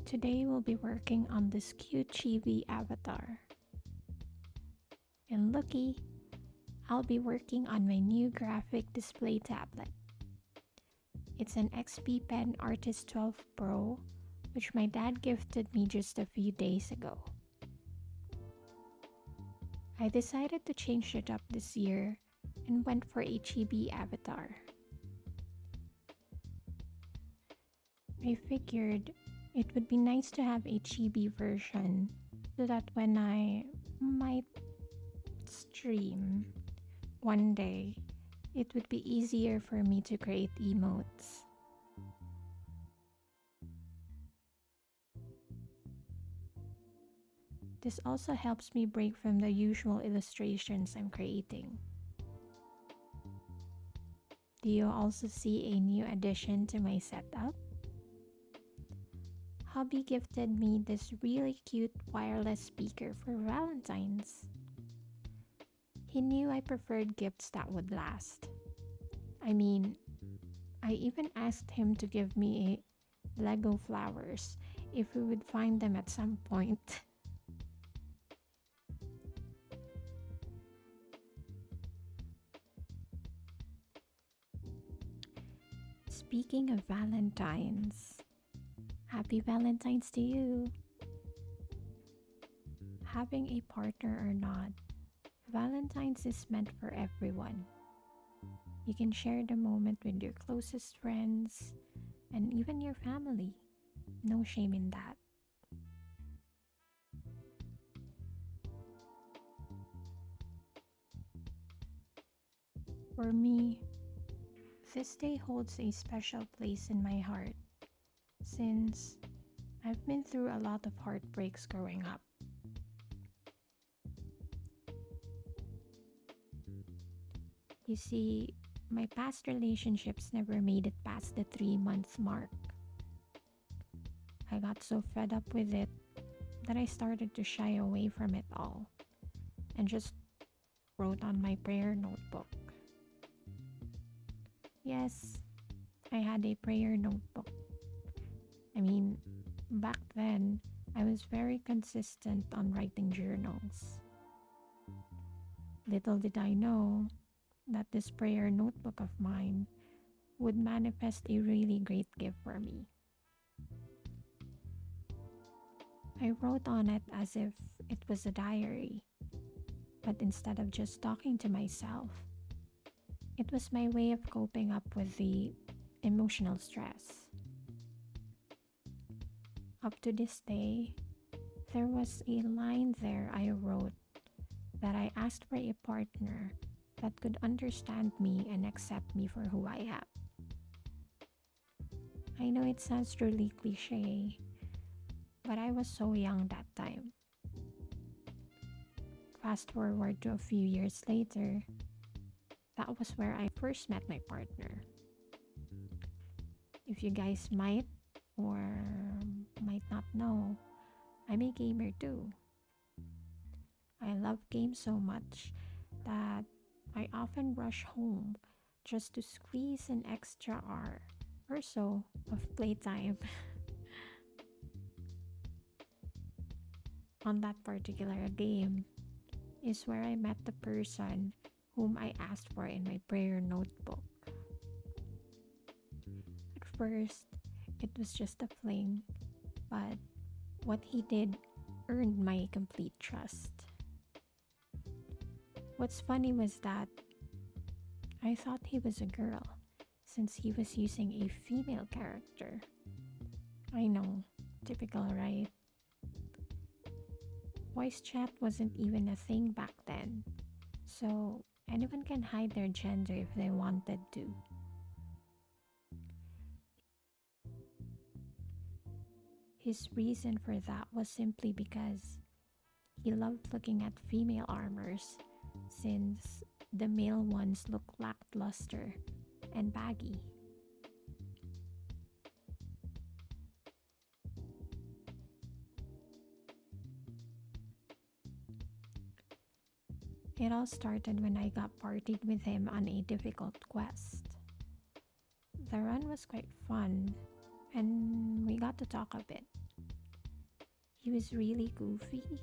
Today we'll be working on this cute chibi avatar. And looky, I'll be working on my new graphic display tablet. It's an XP Pen Artist 12 Pro, which my dad gifted me just a few days ago. I decided to change it up this year and went for a chibi avatar. I figured it would be nice to have a chibi version so that when I might stream one day, it would be easier for me to create emotes. This also helps me break from the usual illustrations I'm creating. Do you also see a new addition to my setup? Hubby gifted me this really cute wireless speaker for Valentines. He knew I preferred gifts that would last. I mean, I even asked him to give me Lego flowers if we would find them at some point. Speaking of Valentines, happy Valentines to you! Having a partner or not, Valentine's is meant for everyone. You can share the moment with your closest friends and even your family. No shame in that. For me, this day holds a special place in my heart since I've been through a lot of heartbreaks growing up. You see, my past relationships never made it past the 3 month mark. I got so fed up with it that I started to shy away from it all and just wrote on my prayer notebook. Yes, I had a prayer notebook. I mean, back then, I was very consistent on writing journals. Little did I know that this prayer notebook of mine would manifest a really great gift for me. I wrote on it as if it was a diary, but instead of just talking to myself, it was my way of coping up with the emotional stress. Up to this day, there was a line there I wrote that I asked for a partner that could understand me and accept me for who I am. I know it sounds truly cliche, but I was so young that time. Fast forward to a few years later, that was where I first met my partner. If you guys might or might not know, I'm a gamer too. I love games so much that I often rush home just to squeeze an extra hour or so of playtime. On that particular game is where I met the person whom I asked for in my prayer notebook. At first, it was just a fling, but what he did earned my complete trust. What's funny was that I thought he was a girl since he was using a female character. I know, typical, right? Voice chat wasn't even a thing back then, so anyone can hide their gender if they wanted to. His reason for that was simply because he loved looking at female armors since the male ones look lackluster and baggy. It all started when I got partied with him on a difficult quest. The run was quite fun, and we got to talk a bit. He was really goofy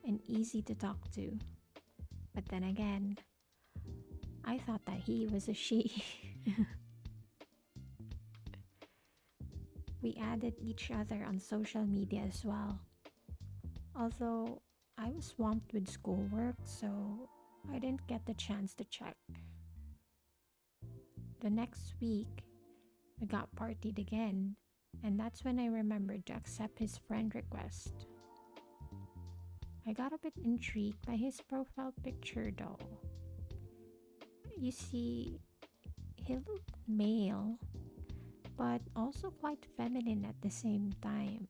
and easy to talk to. But then again, I thought that he was a she. We added each other on social media as well. Although I was swamped with schoolwork, so I didn't get the chance to check. The next week, we got partied again, and that's when I remembered to accept his friend request. I got a bit intrigued by his profile picture though. You see, he looked male, but also quite feminine at the same time.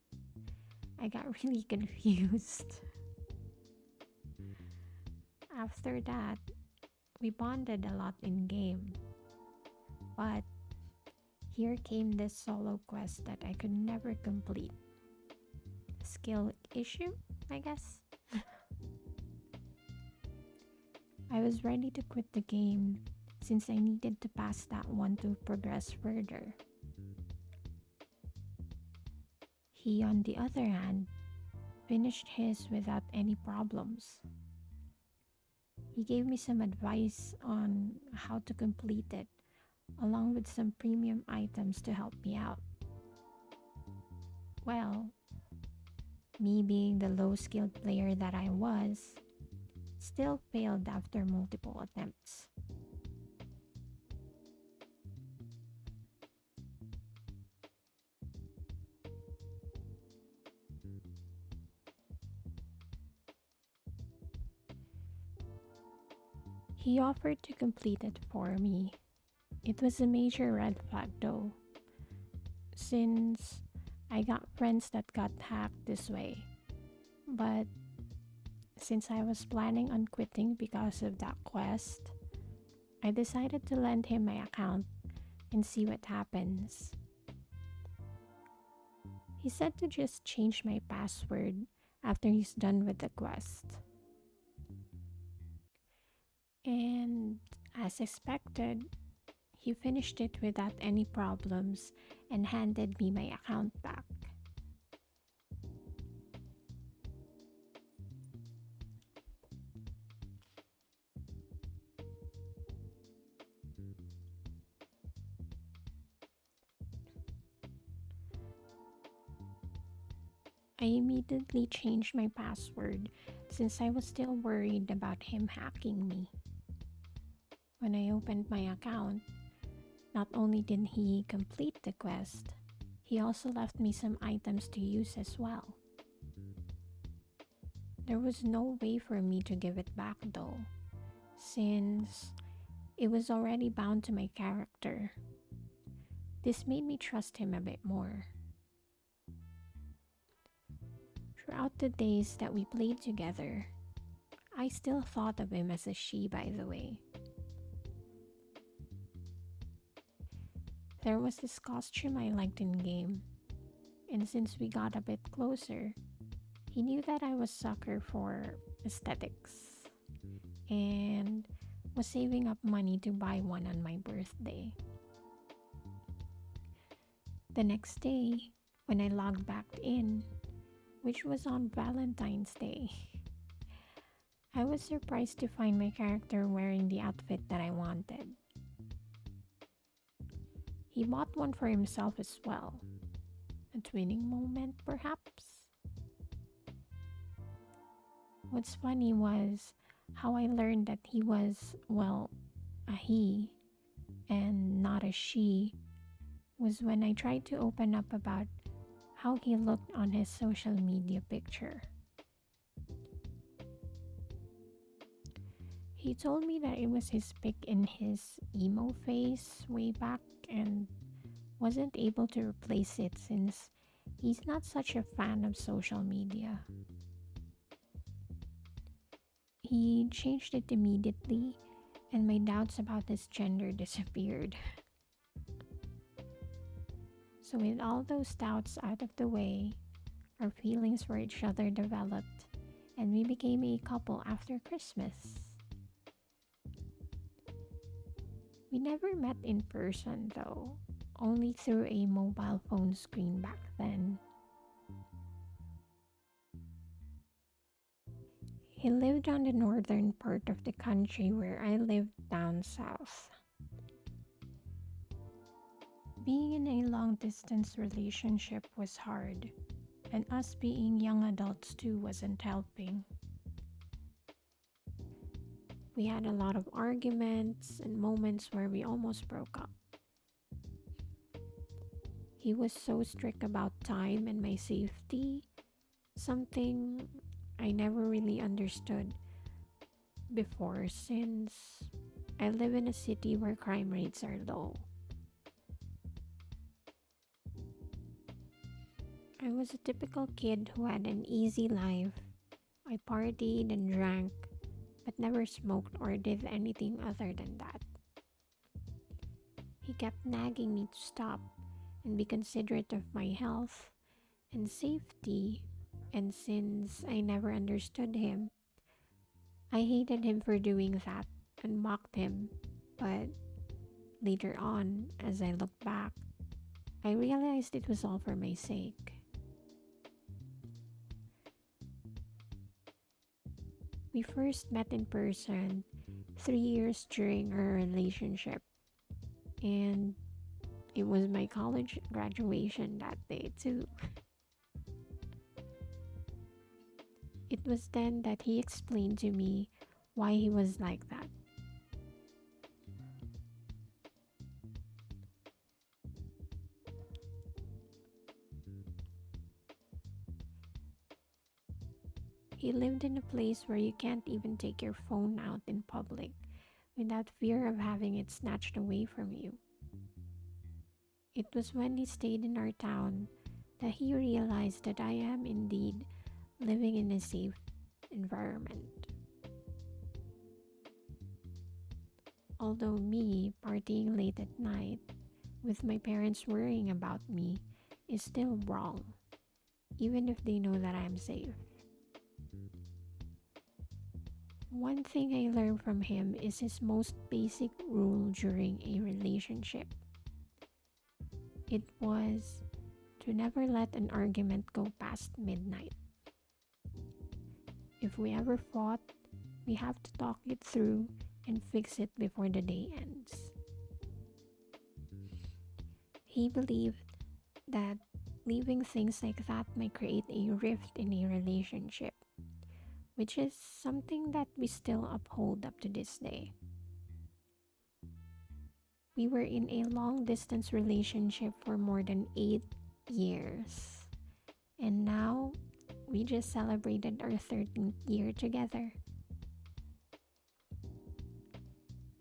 I got really confused. After that, we bonded a lot in game, but here came this solo quest that I could never complete. Skill issue, I guess? I was ready to quit the game since I needed to pass that one to progress further. He, on the other hand, finished his without any problems. He gave me some advice on how to complete it, along with some premium items to help me out. Well, me being the low skilled player that I was, still failed after multiple attempts. He offered to complete it for me. It was a major red flag though, since I got friends that got hacked this way. But since I was planning on quitting because of that quest, I decided to lend him my account and see what happens. He said to just change my password after he's done with the quest. And as expected, he finished it without any problems and handed me my account back. I immediately changed my password since I was still worried about him hacking me. When I opened my account, not only did he complete the quest, he also left me some items to use as well. There was no way for me to give it back though, since it was already bound to my character. This made me trust him a bit more. Throughout the days that we played together, I still thought of him as a she, by the way. There was this costume I liked in game, and since we got a bit closer, he knew that I was sucker for aesthetics and was saving up money to buy one on my birthday. The next day, when I logged back in, which was on Valentine's Day, I was surprised to find my character wearing the outfit that I wanted. He bought one for himself as well. A twinning moment, perhaps? What's funny was how I learned that he was, well, a he and not a she was when I tried to open up about how he looked on his social media picture. He told me that it was his pic in his emo phase way back and wasn't able to replace it since he's not such a fan of social media. He changed it immediately, and my doubts about his gender disappeared. So, with all those doubts out of the way, our feelings for each other developed, and we became a couple after Christmas. We never met in person though, only through a mobile phone screen back then. He lived on the northern part of the country where I lived down south. Being in a long distance relationship was hard, and us being young adults too wasn't helping. We had a lot of arguments and moments where we almost broke up. He was so strict about time and my safety, something I never really understood before since I live in a city where crime rates are low. I was a typical kid who had an easy life. I partied and drank, but never smoked or did anything other than that. He kept nagging me to stop and be considerate of my health and safety, and since I never understood him, I hated him for doing that and mocked him. But later on, as I look back, I realized it was all for my sake. We first met in person 3 years during our relationship, and it was my college graduation that day, too. It was then that he explained to me why he was like that. He lived in a place where you can't even take your phone out in public without fear of having it snatched away from you. It was when he stayed in our town that he realized that I am indeed living in a safe environment. Although me partying late at night with my parents worrying about me is still wrong, even if they know that I am safe. One thing I learned from him is his most basic rule during a relationship. It was to never let an argument go past midnight. If we ever fought, we have to talk it through and fix it before the day ends. He believed that leaving things like that might create a rift in a relationship, which is something that we still uphold up to this day. We were in a long distance relationship for more than 8 years, and now we just celebrated our 13th year together.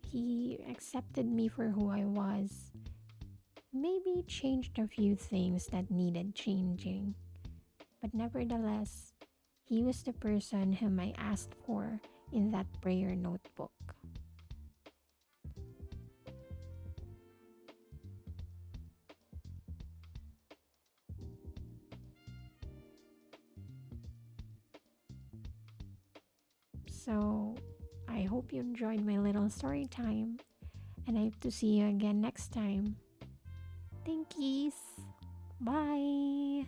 He accepted me for who I was, maybe changed a few things that needed changing, but nevertheless, he was the person whom I asked for in that prayer notebook. So, I hope you enjoyed my little story time, and I hope to see you again next time. Thankies! Bye!